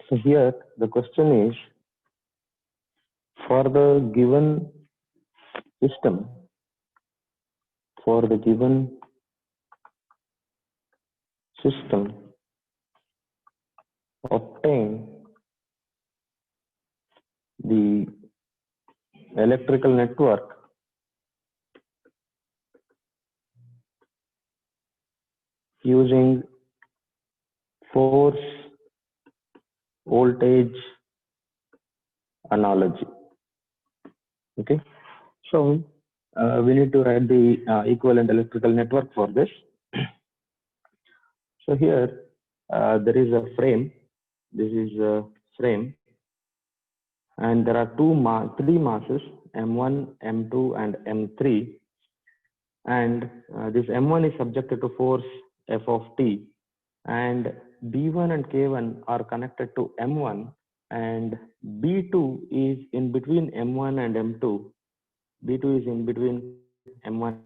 So here the question is, for the given system, for the given system, obtain the electrical network using force voltage analogy. Okay, so we need to write the equivalent electrical network for this. So here there is a frame. This is a frame, and there are three masses, M1, M2, and M3. And this M1 is subjected to force F of T, and B1 and K1 are connected to M1, and B2 is in between M1 and M2. B2 is in between M1.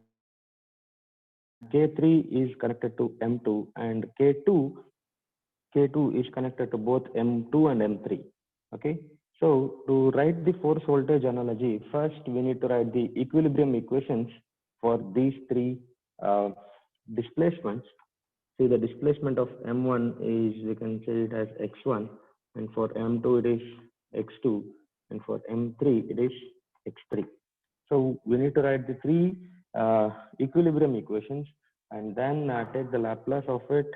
K3 is connected to M2, and K2 is connected to both M2 and M3. Okay. So to write the force voltage analogy, first we need to write the equilibrium equations for these three displacements. See, the displacement of M1 is, we can say it as x1, and for M2 it is x2, and for M3 it is x3. So we need to write the three equilibrium equations, and then take the Laplace of it,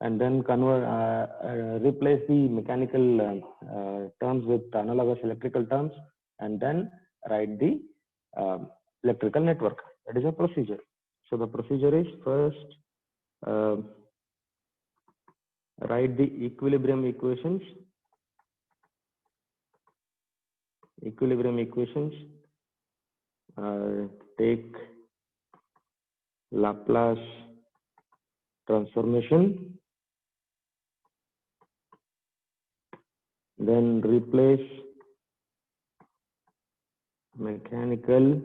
and then replace the mechanical terms with analogous electrical terms, and then write the electrical network. That is a procedure. So the procedure is, first write the equilibrium equations. Take Laplace transformation, then replace mechanical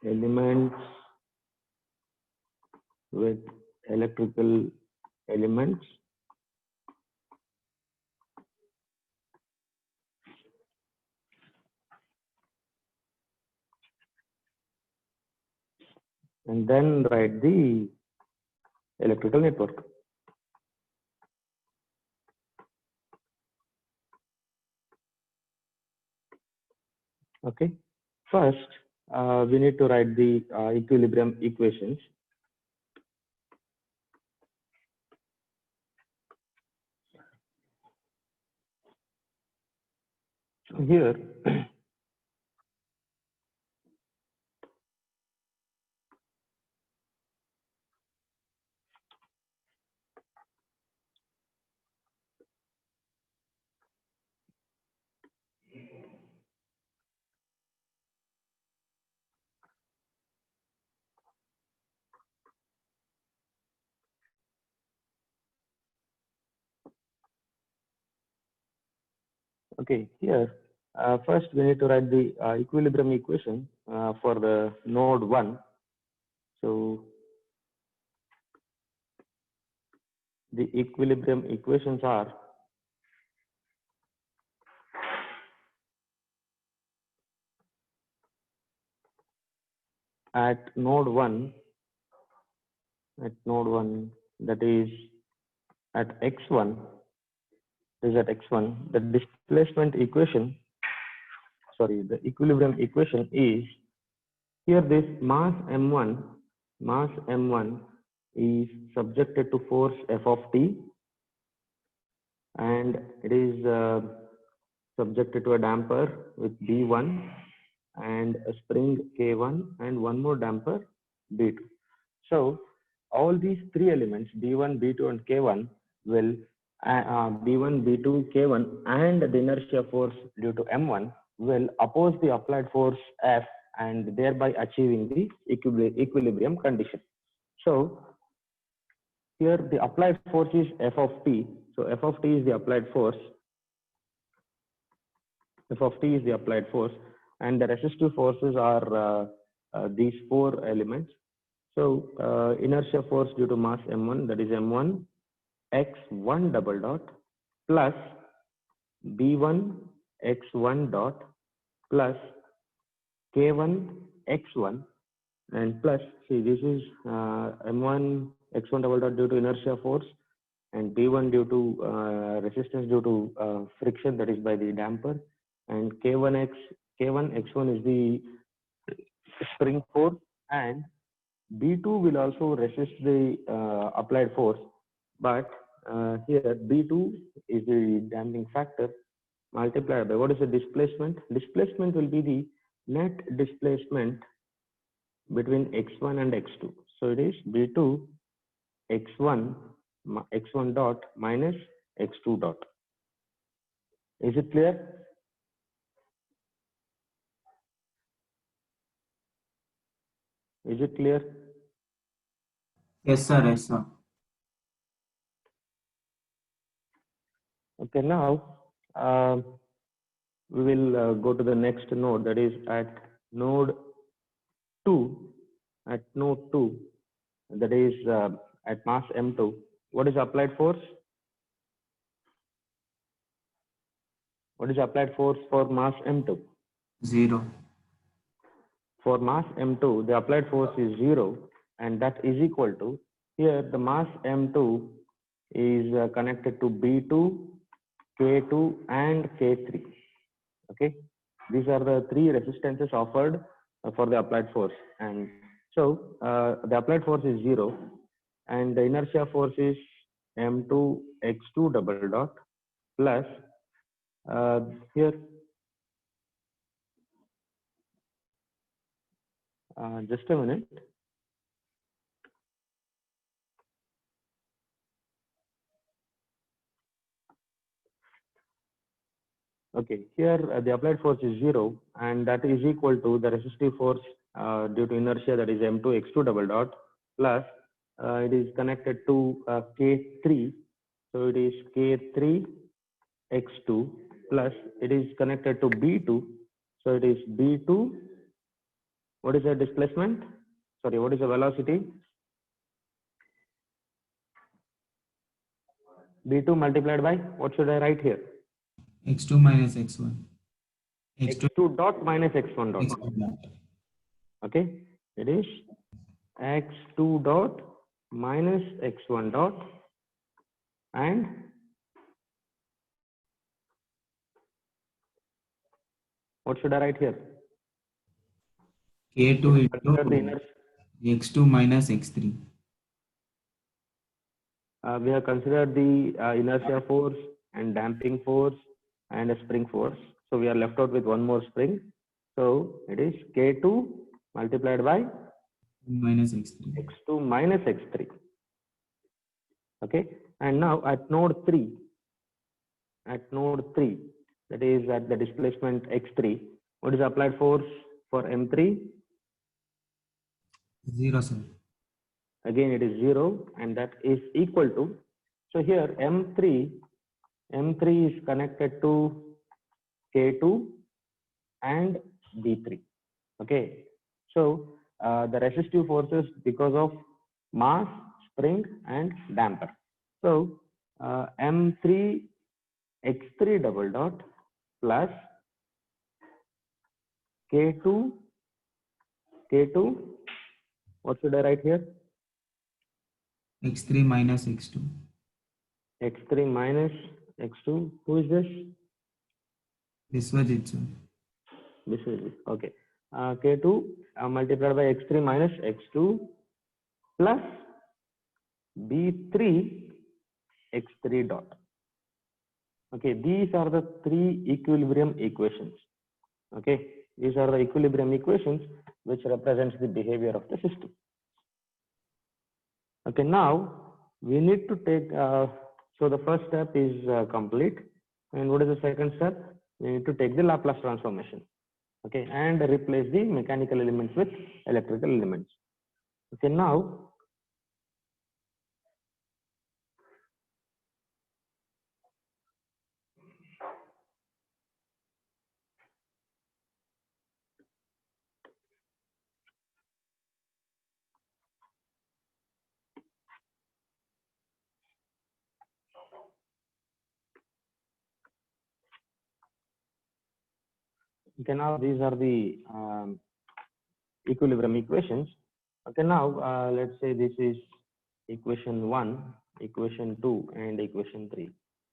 elements with electrical elements, and then write the electrical network. Okay, first we need to write the equilibrium equations. So here okay, here first we need to write the equilibrium equation for the node 1. So the equilibrium equations are at node 1, that is at x1, the displacement equation, the equilibrium equation is, here this mass M1 is subjected to force F of T, and it is subjected to a damper with B1 and a spring K1 and one more damper B2. So all these three elements, B1, B2 and K1 will B1, B2, K1 and the inertia force due to M1 will oppose the applied force F, and thereby achieving the equilibrium condition. So here the applied force is F of T. So F of T is the applied force. And the resistive forces are these four elements. So inertia force due to mass M1, that is M1 x1 double dot plus b1 x1 dot plus k1 x1 and plus, see, this is m1 x1 double dot due to inertia force and b1 due to resistance due to friction, that is by the damper, and k1 x1 is the spring force, and b2 will also resist the applied force, but here b2 is the damping factor multiplied by what is the displacement. Displacement will be the net displacement between x1 and x2. So it is b2 x1 dot minus x2 dot. Is it clear? Is it clear? Yes, sir. Yes, sir. Okay, now we will go to the next node, that is at node 2. At node 2, that is at mass M2. What is applied force? What is applied force for mass M2? 0. For mass M2, the applied force is 0, and that is equal to, here the mass M2 is connected to B2, K2 and K3. Okay, these are the three resistances offered for the applied force, and so the applied force is 0 and the inertia force is M2 x2 double dot plus here just a minute. Okay, here the applied force is 0 and that is equal to the resistive force due to inertia, that is M2 x2 double dot plus it is connected to K3, so it is K3 x2 plus it is connected to B2, so it is B2. What is the displacement? Sorry, what is the velocity? B2 multiplied by, what should I write here? x2 minus x1. x2 dot minus x1 dot. x1 dot. Okay, it is x2 dot minus x1 dot and what should I write here? K2 Consider the into x2 minus x3. We have considered the inertia force and damping force and a spring force. So we are left out with one more spring. So it is K2 multiplied by Minus x3. x2 minus x3. Okay. And now at node 3, that is at the displacement x3, what is the applied force for M3? 0, sir. Again, it is 0 and that is equal to, so here M3 is connected to K2 and B3. Okay, so the resistive forces because of mass, spring and damper. So M3 x3 double dot plus K2, what should I write here? x3 minus x2. X3 minus x2. Who is this? Viswajit, sir. This is it. Okay. K2 multiplied by x3 minus x2 plus B3 x3 dot. Okay, these are the three equilibrium equations. Okay, these are the equilibrium equations which represents the behavior of the system. Okay, now we need to take, so the first step is complete. And what is the second step? We need to take the Laplace transformation. Okay, and replace the mechanical elements with electrical elements. Okay, now Okay, now these are the equilibrium equations. Okay, now let's say this is equation 1, equation 2, and equation 3.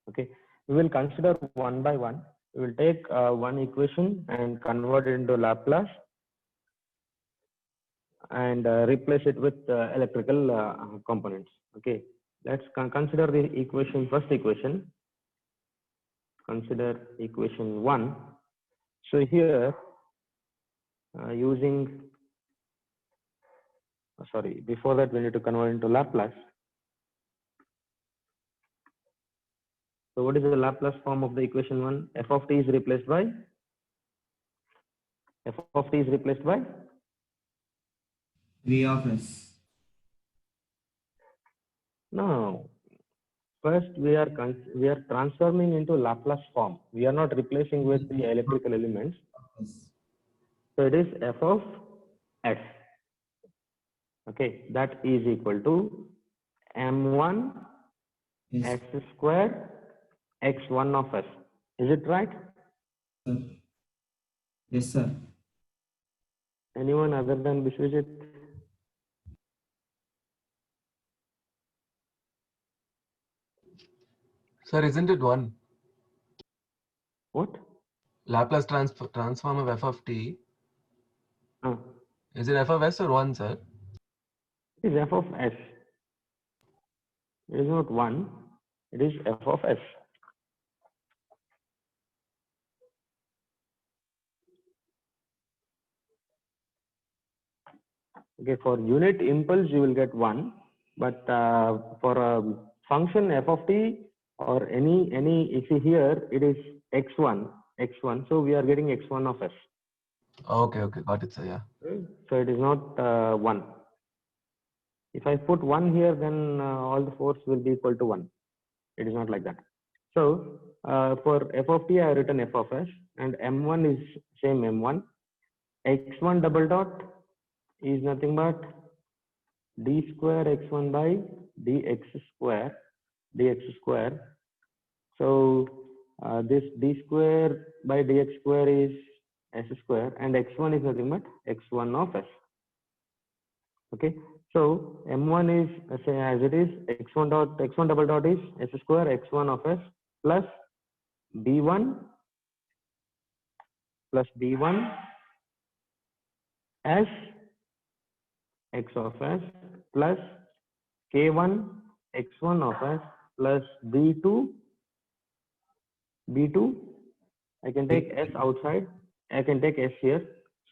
Okay, we will consider one by one. We will take one equation and convert it into Laplace and replace it with electrical components. Okay, let's consider the equation, first equation. Consider equation 1. So here using, sorry, before that we need to convert into Laplace. So what is the Laplace form of the equation 1? F of t is replaced by V of s. No. First we are transforming into Laplace form. We are not replacing with the electrical elements. Yes. So it is f of s. Okay, that is equal to m1 Yes, s square x1 of s. Is it right? sir. Yes, sir. Anyone other than Biswajit? Sir, isn't it 1? What? Laplace transform of f of t. Uh, Is it f of s or 1, sir? it is f of s. It is not 1. It is f of s. Okay, for unit impulse you will get 1, but for a function f of t or any, if you here it is x1, so we are getting x1 of s. Okay, got it, sir. Yeah. So it is not 1. If I put 1 here, then all the force will be equal to 1. It is not like that. So for f of t I have written f of s, and m1 is same m1. x1 double dot is nothing but d square x1 by dx square. So this d square by dx square is s square, and x1 is nothing but x1 of s. Okay, so m1 is say as it is, x1 double dot is s square x1 of s plus b1 s x of s plus k1 x1 of s plus b2 I can take s outside, I can take s here,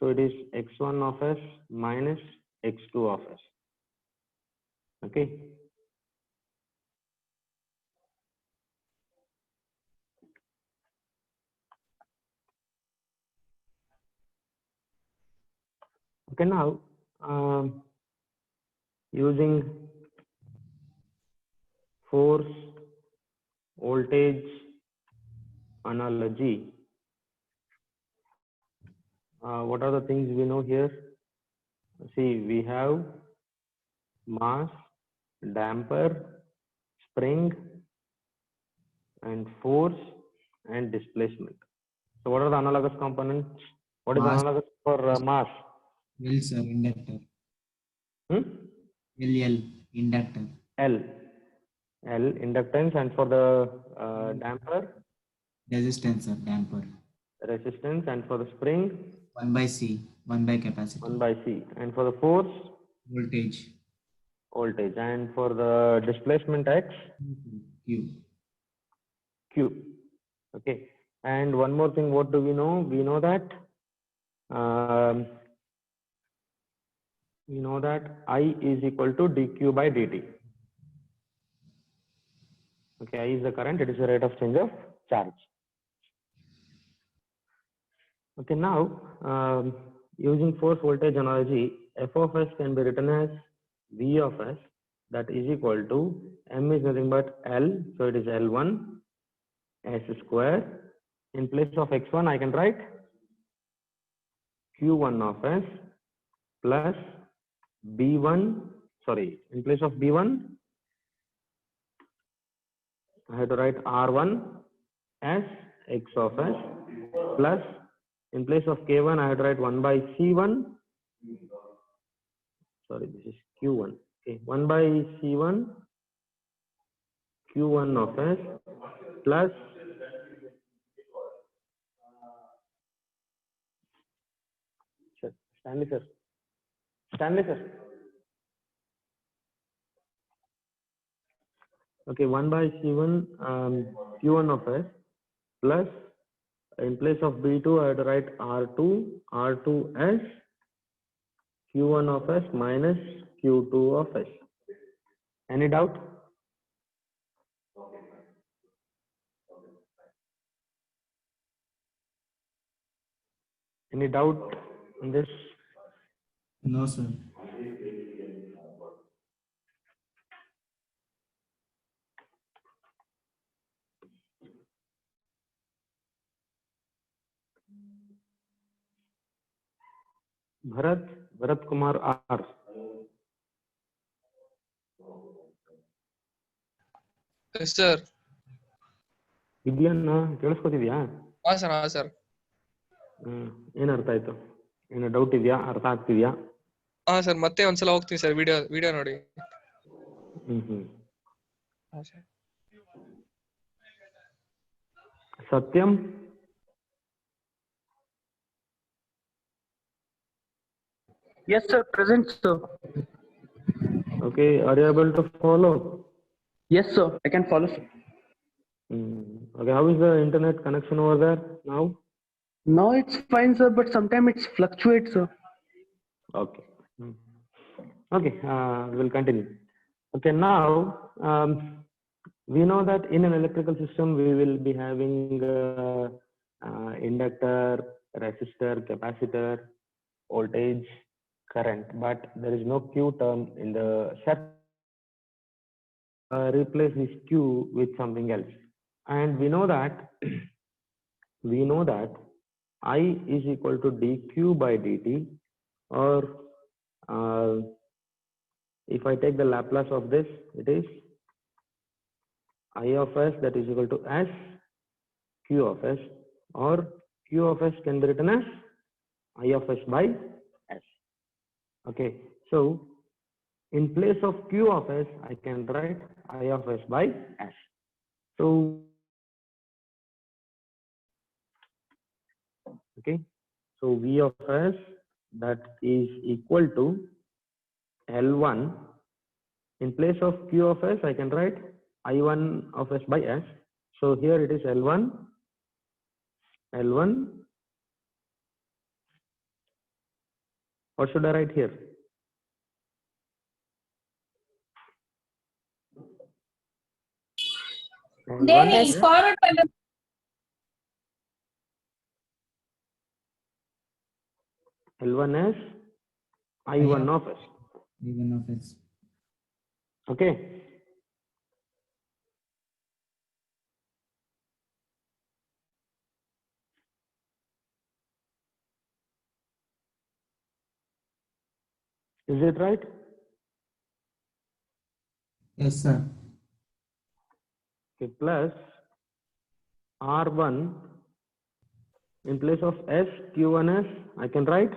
so it is x1 of s minus x2 of s. Okay, okay, now using force voltage analogy, what are the things we know here? See, we have mass, damper, spring, and force and displacement. So what are the analogous components? What is Mass. analogous for mass? L, sir. Inductor. Hmm? L. Inductor. L inductance, and for the damper, Resistance, sir. Damper. resistance, and for the spring, 1 by C. 1 by capacity. 1 by C, and for the force, Voltage. and for the displacement x, Q. q. Okay, and one more thing, what do we know? We know that I is equal to dq by dt. Okay, I is the current, it is the rate of change of charge. Okay, now using force voltage analogy, f of s can be written as v of s, that is equal to m is nothing but L, so it is L1 s square. In place of x1 I can write q1 of s plus b1, sorry, in place of b1 I have to write r1 as x of s plus In place of K1, I had to write 1 by C1. Sorry, this is Q1. Okay, 1 by C1 Q1 of S plus Stanley sir. Okay, 1 by C1 Q1 of S plus in place of B2 I had to write R2S Q1 of S minus Q2 of S. Any doubt? Any doubt in this? No, sir. Bharat Kumar R. Yes sir. ಇದೆಯನ್ನ ಕೇಳಿಸ್ಕೊತಿದ್ಯಾ? ಹಾ sir, ಹಾ sir. ಏನ್ ಅರ್ಥ ಆಯ್ತು? ಏನೋ doubt ಇದೆಯಾ? ಅರ್ಥ ಆಗ್ತಿದ್ಯಾ? ಹಾ ಸರ್, ಮತ್ತೆ ಒಂದ್ಸಲ ಹೋಗ್ತೀನಿ ಸರ್, ವಿಡಿಯೋ ನೋಡಿ. ಹಾ ಸರ್. ಸತ್ಯಂ? Yes, sir. Present, sir. Okay, are you able to follow? Yes, sir. I can follow, sir. Okay, how is the internet connection over there now? Now it's fine, sir, but sometimes it fluctuates, sir. Okay. Okay, we'll continue. Okay, now we know that in an electrical system we will be having inductor, resistor, capacitor, voltage, current, but there is no Q term in the set. Replace this Q with something else, and we know that I is equal to dq by dt, or if I take the Laplace of this, it is I of s that is equal to s q of s, or q of s can be written as I of s by s. Okay, so in place of q of s, I can write I of s by s. So, okay, so V of s that is equal to L1. In place of q of s, I can write I1 of s by s. So here it is L1. What should I write here? Dennis, forward பண்ணு. L1 is I1 of s. I1 of s. Okay. Is it right? Yes, sir. Okay, plus R1 in place of S Q1S, I can write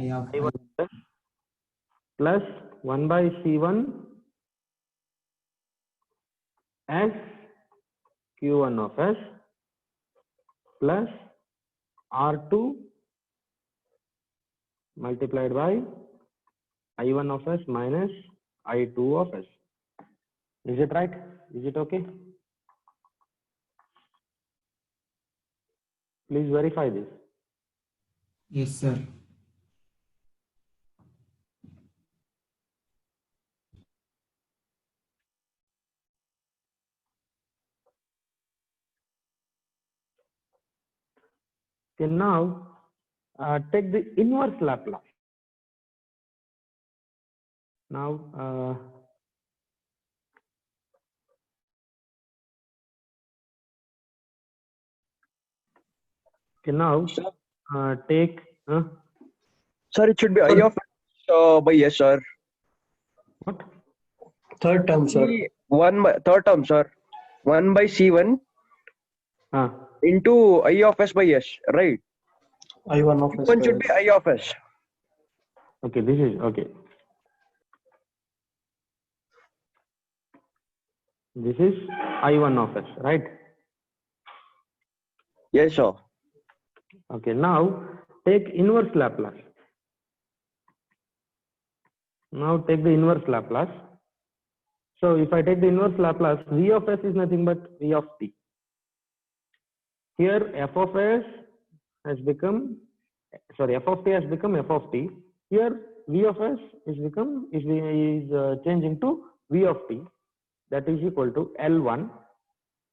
I of I1 plus 1 by C1 S Q1 of S plus R2 multiplied by I1 of S minus I2 of S. Is it right? Is it okay? Please verify this. yes, sir. Okay, now take the inverse Laplace. Now okay, now take Sir, it should be I of by s, sir. what? Third term, sir. Third term, sir. 1 by C1 into I of s by s, right? I1 of S One should be I of S. Okay, this is okay. This is I1 of S, right? Yes, sir. Okay, now take inverse Laplace. Now take the inverse Laplace. So if I take the inverse Laplace, V of S is nothing but V of t. Here f of s has become, sorry, f of t has become f of t. Here V of s is changing to V of t. That is equal to L1.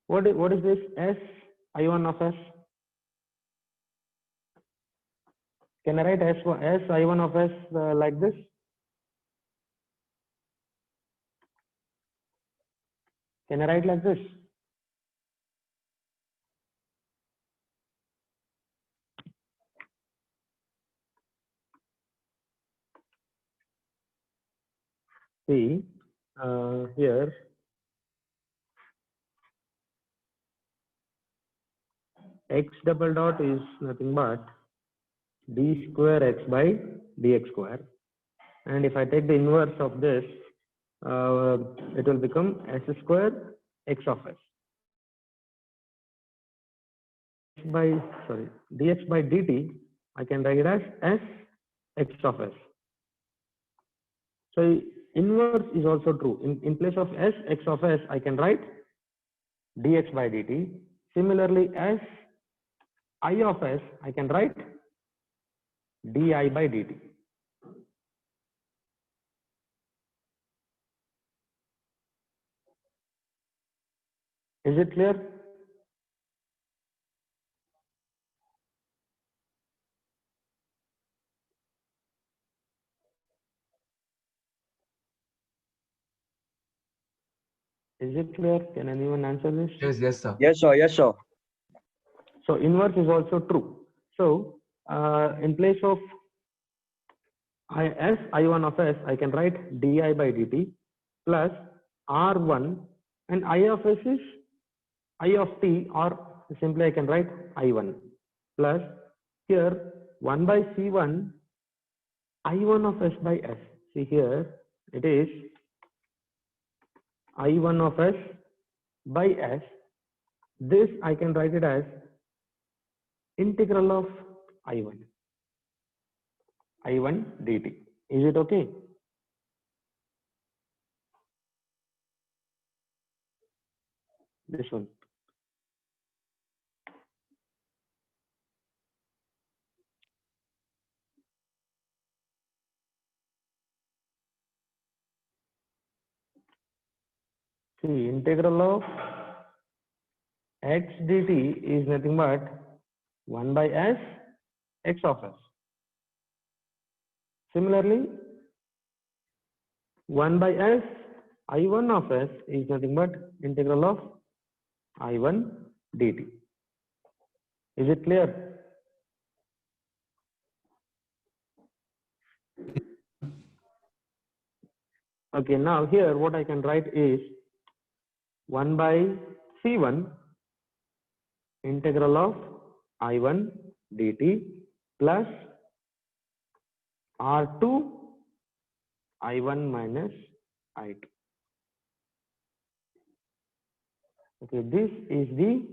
What is this S I1 of S? Can I write S I1 of S like this? Can I write like this? See, here x double dot is nothing but d square x by dx square. And if I take the inverse of this, it will become s square x of s. Dx by dt, I can write it as s x of s. So inverse is also true. In place of s x of s, I can write dx by dt. Similarly, s I of s, I can write di by dt. Is it clear? Is it clear? Can anyone answer this? Yes, sir. Yes, sir. Yes, sir. So inverse is also true. So in place of I1 of s, I can write di by dt plus R1, and I of s is I of t, or simply I can write I1 plus here 1 by C1 I1 of s by s. See here it is I1 of s by s. This I can write it as integral of I1 dt. Is it okay? This one. See, integral of x dt is nothing but 1 by s x of s. Similarly, 1 by s I1 of s is nothing but integral of I1 dt. Is it clear? Okay, now here what I can write is 1 by C1 integral of I1 dt plus R2 I1 minus I2. Okay, this is the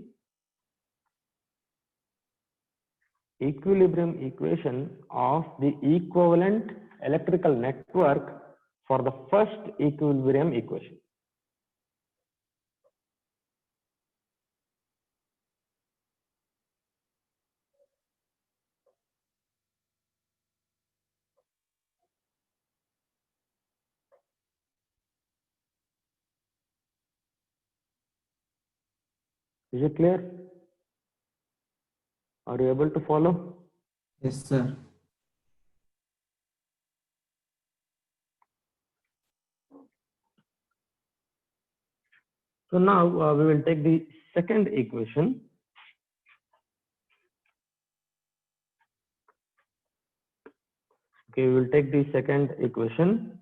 equilibrium equation of the equivalent electrical network for the first equilibrium equation. Is it clear? Are you able to follow? Yes, sir. So now we will take the second equation. Okay, we will take the second equation.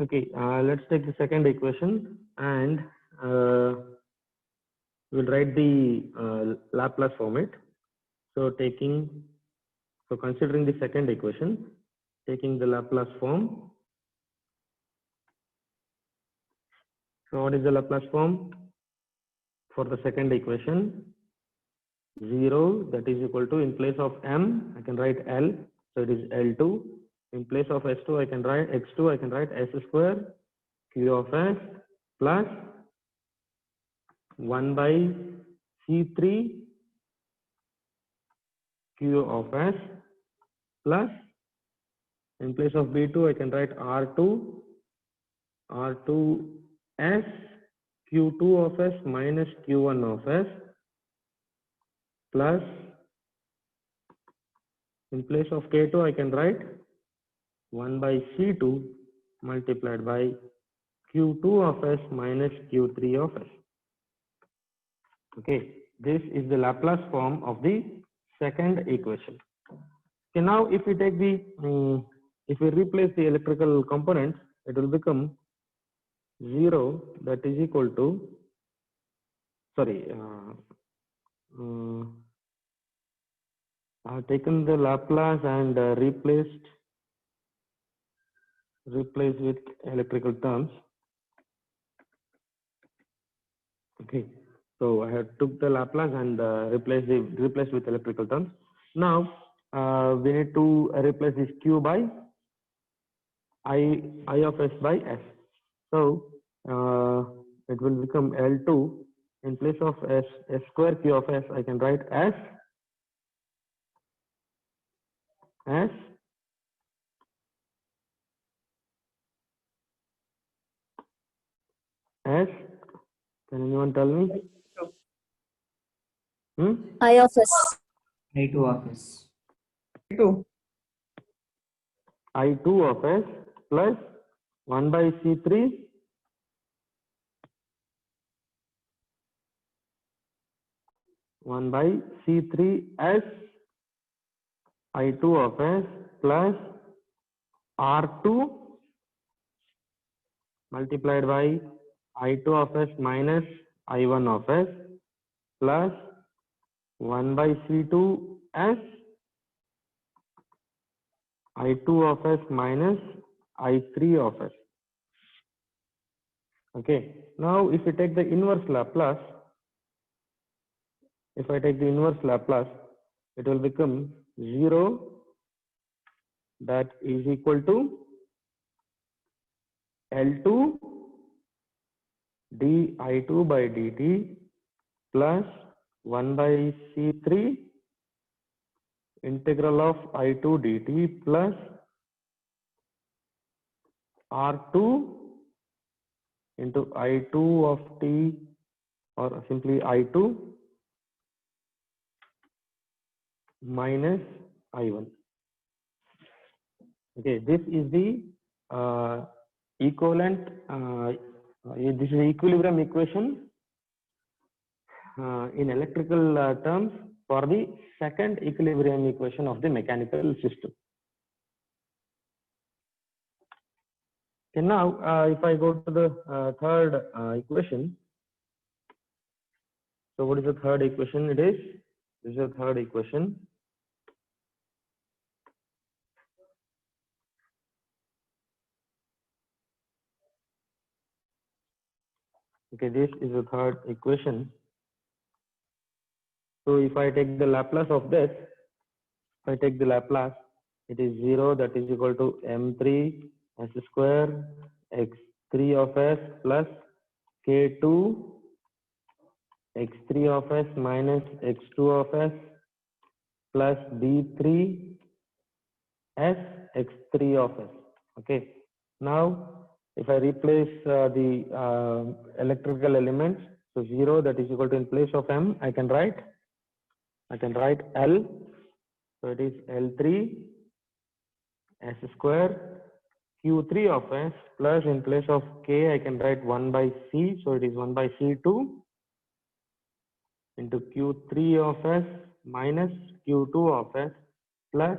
Okay, let's take the second equation and we'll write the Laplace form it. So considering the second equation, taking the Laplace form. So what is the Laplace form for the second equation? 0, that is equal to, in place of m, I can write L, so it is L2. In place of S2, I can write X2, I can write S square Q of S plus 1 by C3 Q of S plus, in place of B2, I can write R2 S Q2 of S minus Q1 of S plus, in place of K2, I can write 1 by C2 multiplied by Q2 of S minus Q3 of S. Okay, this is the Laplace form of the second equation. Okay, now if we take the, if we replace the electrical components, it will become 0, that is equal to, sorry, I have taken the Laplace and replaced with electrical terms. Okay, so I have took the Laplace and replaced with electrical terms. Now we need to replace this Q by I of S by S. So it will become L2. In place of S square Q of S, I can write S. Can anyone tell me? I of S. I2 of S. I2 of S plus 1 by C3 1 by C3 S I2 of S plus R2 multiplied by I2 of S minus I1 of S plus 1 by C2 S I2 of S minus I3 of S. Okay, now if we take the inverse Laplace, if I take the inverse Laplace, it will become 0, that is equal to L2 di2 by dt plus 1 by C3 integral of I2 dt plus R2 into I2 of t, or simply I2 minus I1. Okay, this is the equivalent, this is the equilibrium equation in electrical terms for the second equilibrium equation of the mechanical system. Okay, now if I go to the third equation, so what is the third equation? This is the third equation. Okay, this is the third equation. So if I take the Laplace of this, if I take the Laplace, it is 0, that is equal to m3 s square x3 of s plus k2 x3 of s minus x2 of s plus b3 s x3 of s. Okay, now if I replace the electrical elements, so 0, that is equal to, in place of m, I can write L, so it is L3 s square Q3 of s plus, in place of k, I can write 1 by c, so it is 1 by c2 into Q3 of s minus Q2 of s plus,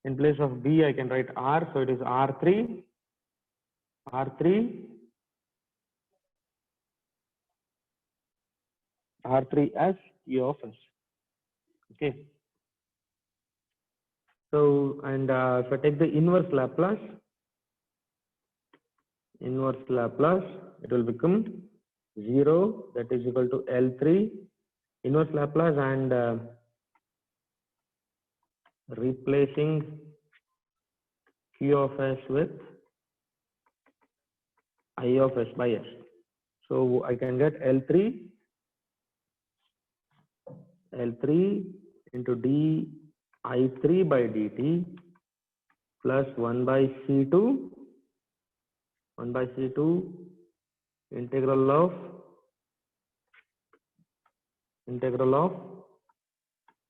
in place of b, I can write r, so it is R3 R3 as Q of S. Okay. So, and if I take the inverse Laplace, it will become 0, that is equal to L3 inverse Laplace, and replacing Q of S with I of S by S. So I can get L3 into d I3 by dt plus 1 by C2 integral of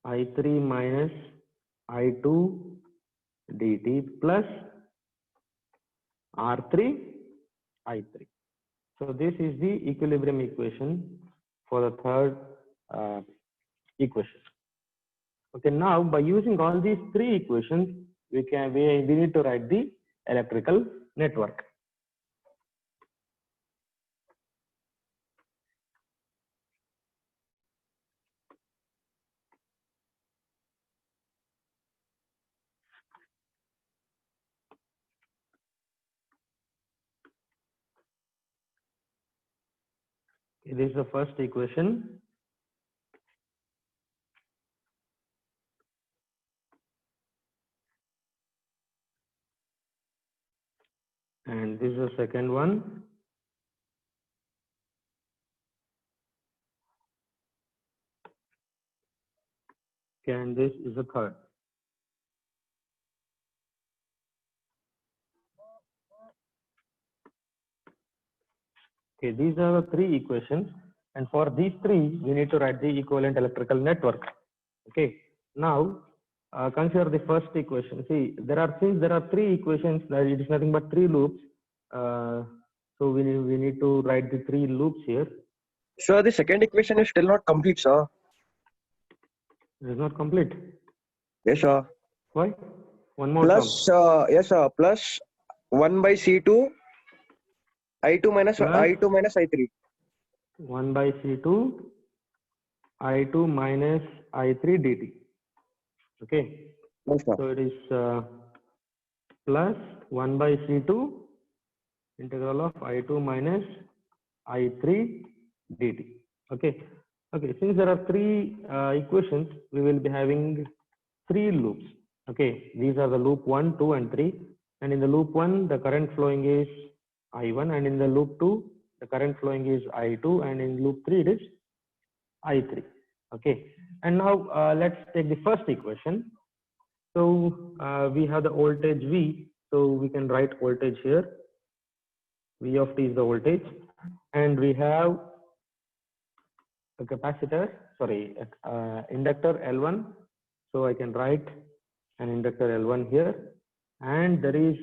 I3 minus I2 dt plus R3 I3. So this is the equilibrium equation for the third equation. Okay, now by using all these three equations, we need to write the electrical network. This is the first equation. And this is the second one. Okay, and this is the third. Okay, these are the three equations, and for these three, we need to write the equivalent electrical network. Okay, now consider the first equation. See, since there are three equations, it is nothing but three loops. So we need to write the three loops here. Sir, the second equation is still not complete, sir. It is not complete. Yes, sir. Why? One more Plus, term. yes, sir. Plus 1 by C2, I2 minus Plus I3. 1 by C2, I2 minus I3 dt. Okay. Yes, sir. So it is plus 1 by C2 integral of I2 minus I3 dt. Okay. Okay. Since there are three equations, we will be having three loops. Okay. These are the loop 1, 2, and 3. And in the loop 1, the current flowing is I1, and in the loop 2, the current flowing is I2, and in loop 3, it is I3. Okay. And now let's take the first equation. So we have the voltage V, so we can write voltage here. V of t is the voltage, and we have a capacitor, inductor L1. So I can write an inductor L1 here, and there is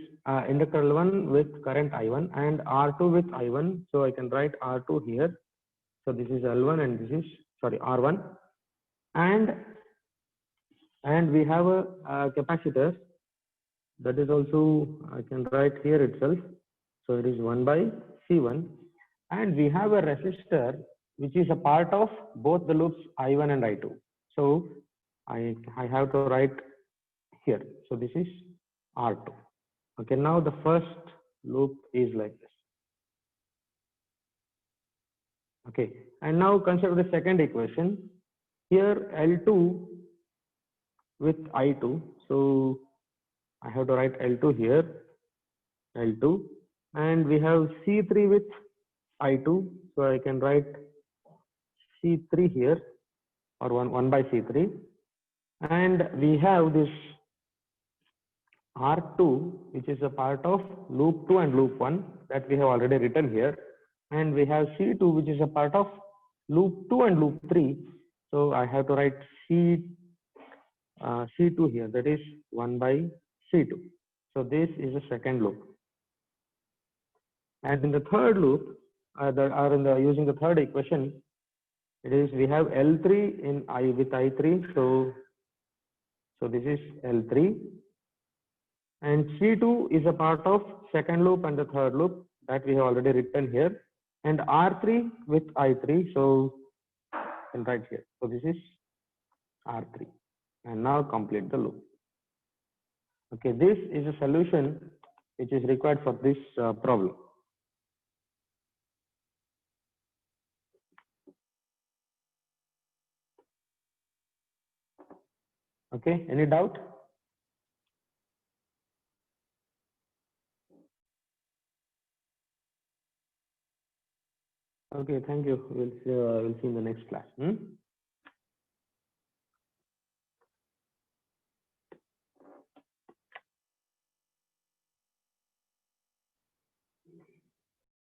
inductor L1 with current I1 and R2 with I1. So I can write R2 here. So this is L1 and this is R1, and we have a capacitor that is also, I can write here itself. So it is 1 by C1, and we have a resistor which is a part of both the loops I1 and I2. So I have to write here. So this is R2. Okay, now the first loop is like this. Okay, and now consider the second equation. Here L2 with I2. So I have to write L2 here, L2, and we have C3 with I2. So I can write C3 here, or 1 by C3. And we have this R2, which is a part of loop 2 and loop 1 that we have already written here. And we have C2, which is a part of loop 2 and loop 3. So I have to write C2 here, that is 1 by C2. So this is the second loop. And in the third loop, using the third equation, it is we have L3 with I3. So this is L3, And C2 is a part of second loop and the third loop that we have already written here. And R3 with I3. So I can write here. So this is R3. And now complete the loop. Okay, this is a solution which is required for this problem. Okay, any doubt? Okay, thank you. We'll see in the next class.